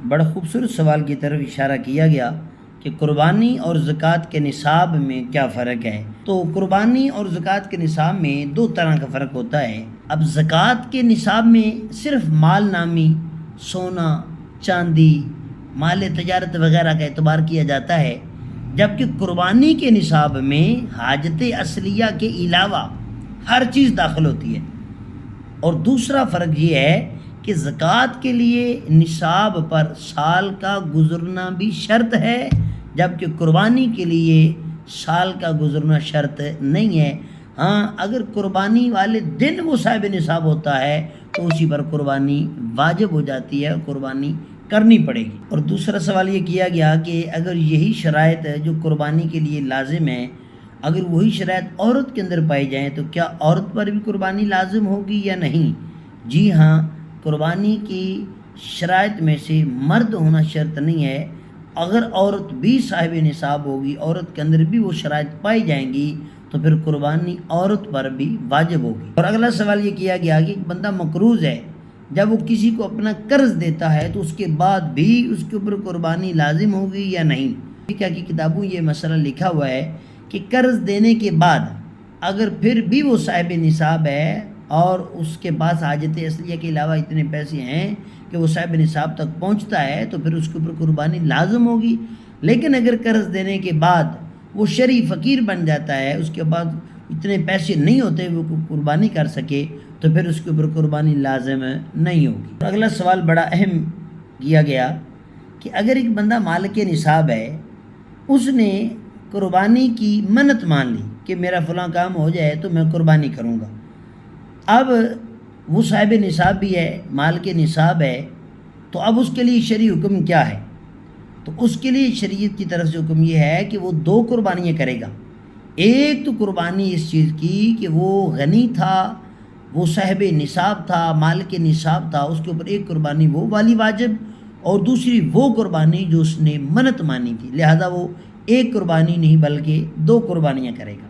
بڑا خوبصورت سوال کی طرف اشارہ کیا گیا کہ قربانی اور زکوٰۃ کے نصاب میں کیا فرق ہے۔ تو قربانی اور زکوٰۃ کے نصاب میں دو طرح کا فرق ہوتا ہے۔ اب زکوٰۃ کے نصاب میں صرف مال نامی سونا چاندی مال تجارت وغیرہ کا اعتبار کیا جاتا ہے، جبکہ قربانی کے نصاب میں حاجت اصلیہ کے علاوہ ہر چیز داخل ہوتی ہے۔ اور دوسرا فرق یہ ہے کہ زکوٰۃ کے لیے نصاب پر سال کا گزرنا بھی شرط ہے، جبکہ قربانی کے لیے سال کا گزرنا شرط نہیں ہے۔ ہاں، اگر قربانی والے دن وہ صاحب نصاب ہوتا ہے تو اسی پر قربانی واجب ہو جاتی ہے، قربانی کرنی پڑے گی۔ اور دوسرا سوال یہ کیا گیا کہ اگر یہی شرائط جو قربانی کے لیے لازم ہے، اگر وہی شرائط عورت کے اندر پائی جائیں تو کیا عورت پر بھی قربانی لازم ہوگی یا نہیں؟ جی ہاں، قربانی کی شرائط میں سے مرد ہونا شرط نہیں ہے۔ اگر عورت بھی صاحب نصاب ہوگی، عورت کے اندر بھی وہ شرائط پائی جائیں گی تو پھر قربانی عورت پر بھی واجب ہوگی۔ اور اگلا سوال یہ کیا گیا کہ ایک بندہ مقروض ہے، جب وہ کسی کو اپنا قرض دیتا ہے تو اس کے بعد بھی اس کے اوپر قربانی لازم ہوگی یا نہیں؟ فقہ کی کتابوں یہ مسئلہ لکھا ہوا ہے کہ قرض دینے کے بعد اگر پھر بھی وہ صاحب نصاب ہے اور اس کے پاس حاجت اصلیہ کے علاوہ اتنے پیسے ہیں کہ وہ صاحب نصاب تک پہنچتا ہے تو پھر اس کے اوپر قربانی لازم ہوگی۔ لیکن اگر قرض دینے کے بعد وہ شرعی فقیر بن جاتا ہے، اس کے بعد اتنے پیسے نہیں ہوتے وہ قربانی کر سکے، تو پھر اس کے اوپر قربانی لازم نہیں ہوگی۔ اور اگلا سوال بڑا اہم کیا گیا کہ اگر ایک بندہ مالک نصاب ہے، اس نے قربانی کی منت مان لی کہ میرا فلاں کام ہو جائے تو میں قربانی کروں گا، اب وہ صاحب نصاب بھی ہے، مال کے نصاب ہے، تو اب اس کے لیے شرعی حکم کیا ہے؟ تو اس کے لیے شریعت کی طرف سے حکم یہ ہے کہ وہ دو قربانیاں کرے گا۔ ایک تو قربانی اس چیز کی کہ وہ غنی تھا، وہ صاحب نصاب تھا، مال کے نصاب تھا، اس کے اوپر ایک قربانی وہ والی واجب، اور دوسری وہ قربانی جو اس نے منت مانی تھی، لہذا وہ ایک قربانی نہیں بلکہ دو قربانیاں کرے گا۔